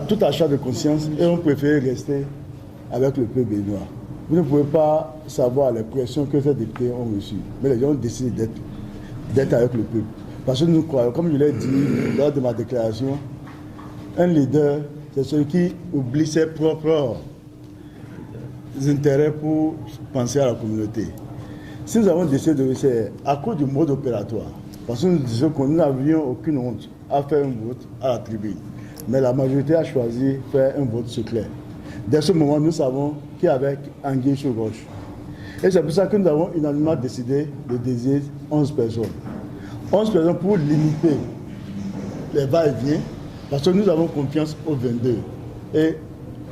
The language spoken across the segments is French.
Tout achat de conscience et on préfère rester avec le peuple béninois. Vous ne pouvez pas savoir les pressions que ces députés ont reçues. Mais les gens ont décidé d'être avec le peuple. Parce que nous croyons, comme je l'ai dit lors de ma déclaration, un leader, c'est celui qui oublie ses propres intérêts pour penser à la communauté. Si nous avons décidé de c'est à cause du mode opératoire, parce que nous disions que nous n'avions aucune honte à faire un vote à la tribune. Mais la majorité a choisi de faire un vote secret. Dès ce moment, nous savons qu'il y avait anguille sur roche. Et c'est pour ça que nous avons unanimement décidé de désigner 11 personnes. 11 personnes pour limiter les va-et-vient, parce que nous avons confiance aux 22. Et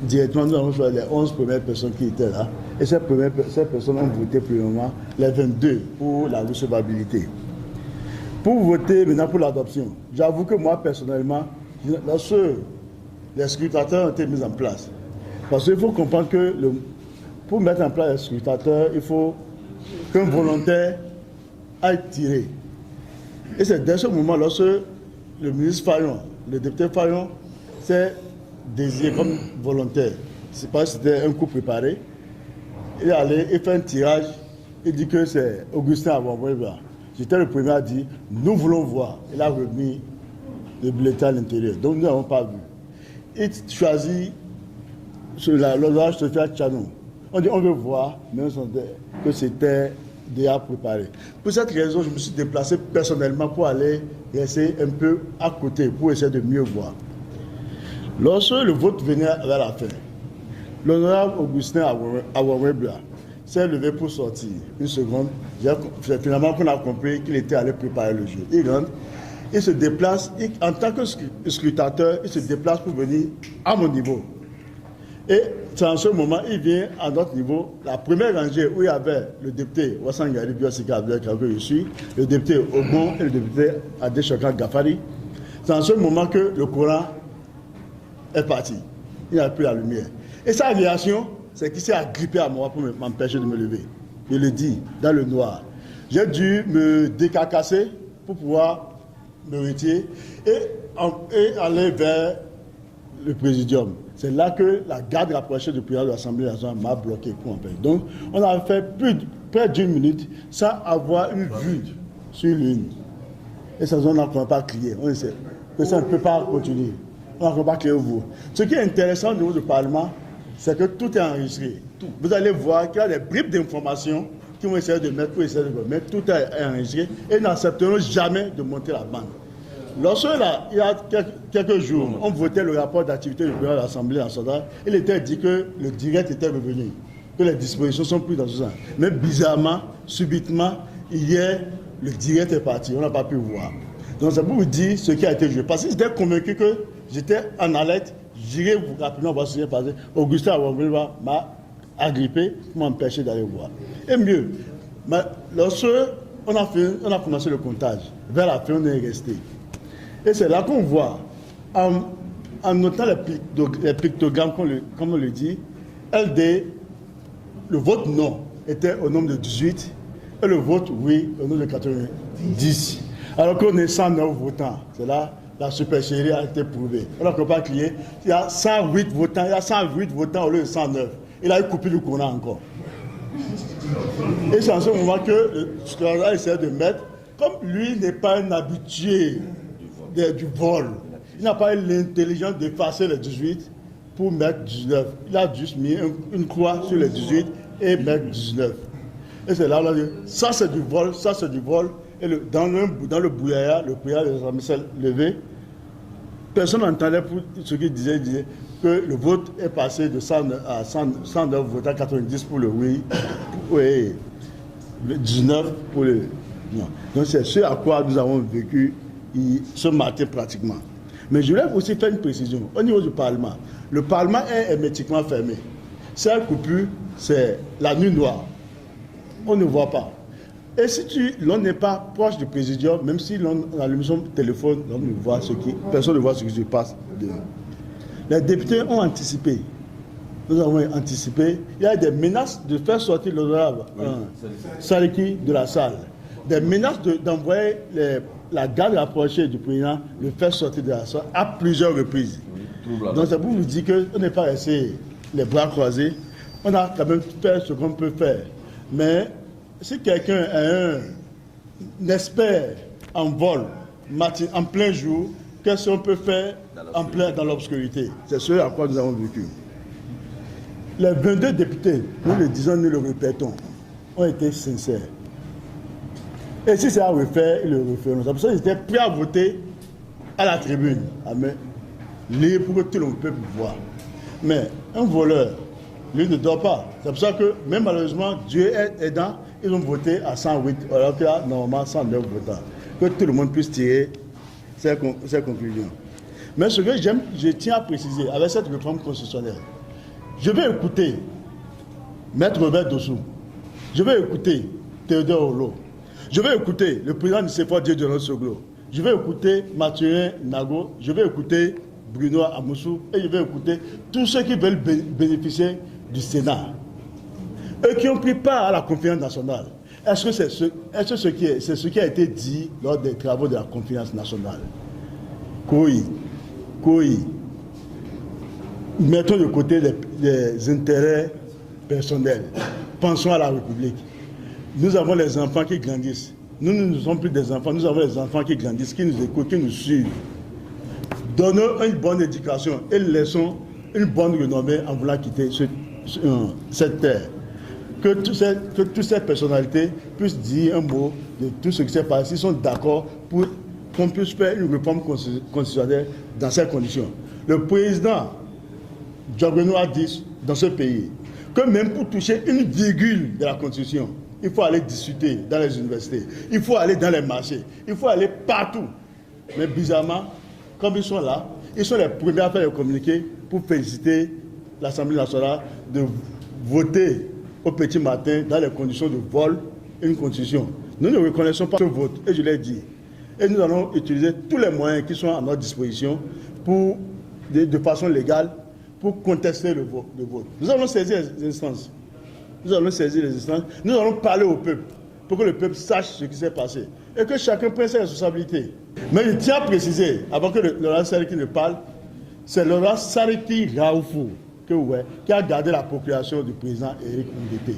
directement, nous avons choisi les 11 premières personnes qui étaient là. Et ces personnes ont voté pour le moment les 22 pour la recevabilité. Pour voter maintenant pour l'adoption, j'avoue que moi, personnellement, lorsque les scrutateurs ont été mis en place, parce qu'il faut comprendre que pour mettre en place les scrutateurs, il faut qu'un volontaire aille tirer. Et c'est dès ce moment, lorsque le ministre Fayon, le député Fayon, s'est désigné comme volontaire, c'est pas si c'était un coup préparé, il est allé, il fait un tirage, il dit que c'est Augustin Awaweba. J'étais le premier à dire, nous voulons voir. Il a remis le bulletin à l'intérieur. Donc nous n'avons pas vu. Il choisit l'honorable Sophia Tchanou. On dit, on veut voir, mais on sentait que c'était déjà préparé. Pour cette raison, je me suis déplacé personnellement pour aller rester un peu à côté, pour essayer de mieux voir. Lorsque le vote venait vers la fin, l'honorable Augustin Awawebla s'est levé pour sortir. Une seconde, finalement qu'on a compris qu'il était allé préparer le jeu. Il rentre, il se déplace, en tant que scrutateur, il se déplace pour venir à mon niveau. Et c'est en ce moment, il vient à notre niveau, la première rangée où il y avait le député Wassangari Biosika Abdel que je suis, le député Ogbon et le député Adeshokan Gafari. C'est en ce moment que le courant est parti. Il n'y a plus la lumière. Et sa réaction, c'est qu'il s'est agrippé à moi pour m'empêcher de me lever. Je le dis, dans le noir. J'ai dû me décarcasser pour pouvoir me retirer et aller vers le présidium. C'est là que la garde rapprochée du président de l'Assemblée nationale m'a bloqué pour m'empêcher. Donc, on a fait près d'une minute sans avoir une vue sur l'une. Et ça, on n'a pas crié. On sait que ça ne peut pas continuer. On n'a pas crié au vous. Ce qui est intéressant au niveau du Parlement, c'est que tout est enregistré. Vous allez voir qu'il y a des bribes d'informations qui vont essayer de mettre pour essayer de mettre. Tout est enregistré et nous n'accepterons jamais de monter la bande. Lorsque il y a quelques jours, on votait le rapport d'activité du président de l'Assemblée nationale, il était dit que le direct était revenu, que les dispositions sont plus dans ce sens. Mais bizarrement, subitement, hier, le direct est parti, on n'a pas pu voir. Donc c'est pour vous dire ce qui a été joué. Parce que j'étais convaincu que j'étais en alerte, j'irai vous rapidement voir ce qui est passé. Augustin Awaweba m'a agrippé pour m'empêcher d'aller voir. Et mieux, lorsque on a commencé le comptage, vers la fin, on est resté. Et c'est là qu'on voit, en notant les pictogrammes, comme on le dit, LD, le vote non était au nombre de 18 et le vote oui au nombre de 90. Alors qu'on est 109 votants. C'est là la supercherie a été prouvée. On n'a pas crié. Il y a 108 votants, il y a 108 votants au lieu de 109. Il a coupé le courant encore. Et c'est en ce moment que le scolaire a essayé de mettre, comme lui n'est pas un habitué du vol, il n'a pas eu l'intelligence d'effacer les 18 pour mettre 19. Il a juste mis une croix sur les 18 et mettre 19. Et c'est là, ça c'est du vol, ça c'est du vol. Et dans le brouillard, le président de l'Assemblée s'est levé. Personne n'entendait ce qu'il disait. Il disait que le vote est passé de 109 votants, 90 pour le oui, et 19 pour le non. Donc c'est ce à quoi nous avons vécu ce matin pratiquement. Mais je voulais aussi faire une précision. Au niveau du Parlement, le Parlement est hermétiquement fermé. Cette coupure, c'est la nuit noire. On ne voit pas. Et si l'on n'est pas proche du présidium, même si l'on allume son téléphone, personne ne voit ce qui se passe dehors. Les députés ont anticipé. Nous avons anticipé. Il y a des menaces de faire sortir l'honorable Saliki de la salle. Des menaces d'envoyer la garde rapprochée du président, le faire sortir de la salle à plusieurs reprises. Donc c'est pour vous dire qu'on n'est pas resté les bras croisés. On a quand même fait ce qu'on peut faire. Mais si quelqu'un est un expert en vol, en plein jour, qu'est-ce qu'on peut faire dans l'obscurité? C'est ce à quoi nous avons vécu. Les 22 députés, nous le disons, nous le répétons, ont été sincères. Et si c'est à refaire, ils le referont. C'est pour ça qu'ils étaient prêts à voter à la tribune, à main libre pour que tout le monde puisse voir. Mais un voleur, lui ne dort pas. C'est pour ça que, même malheureusement, Dieu est aidant, ils ont voté à 108, alors qu'il y a normalement 109 votants. Que tout le monde puisse tirer ses conclusions. Mais ce que je tiens à préciser, avec cette réforme constitutionnelle, je vais écouter Maître Robert Dossou, je vais écouter Théodore Olo, je vais écouter le président du CEPOR Dieudonné Soglo, je vais écouter Mathurin Nago, je vais écouter Bruno Amoussou et je vais écouter tous ceux qui veulent bénéficier du Sénat et qui ont pris part à la conférence nationale. Est-ce que c'est ce qui a été dit lors des travaux de la conférence nationale? Mettons de côté les intérêts personnels. Pensons à la République. Nous avons les enfants qui grandissent. Nous ne sommes plus des enfants, nous avons les enfants qui grandissent, qui nous écoutent, qui nous suivent. Donnons une bonne éducation et laissons une bonne renommée en voulant quitter cette terre. Que toutes ces personnalités puissent dire un mot de tout ce qui s'est passé, s'ils sont d'accord pour qu'on puisse faire une réforme constitutionnelle dans ces conditions. Le président Diogbenou a dit dans ce pays que même pour toucher une virgule de la Constitution, il faut aller discuter dans les universités, il faut aller dans les marchés, il faut aller partout. Mais bizarrement, comme ils sont là, ils sont les premiers à faire le communiqué pour féliciter l'Assemblée nationale de voter au petit matin dans les conditions de vol une constitution. Nous ne reconnaissons pas ce vote, et je l'ai dit. Et nous allons utiliser tous les moyens qui sont à notre disposition pour, de façon légale pour contester le vote. Nous allons saisir les instances. Nous allons parler au peuple pour que le peuple sache ce qui s'est passé et que chacun prenne ses responsabilités. Mais je tiens à préciser, avant que Laurent Sariki ne parle, c'est Laurent Sariki Raoufou qui a gardé la procuration du président Éric Oundété.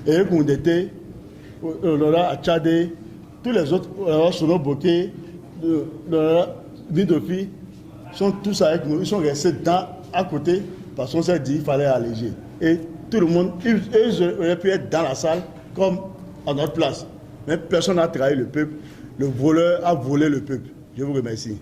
Éric Oundété, Laurent Achadé, tous les autres, Laurent Sono Boké, Laurent Nidofi, sont tous avec nous. Ils sont restés à côté parce qu'on s'est dit qu'il fallait alléger. Et tout le monde, ils auraient pu être dans la salle comme à notre place. Mais personne n'a trahi le peuple. Le voleur a volé le peuple. Je vous remercie.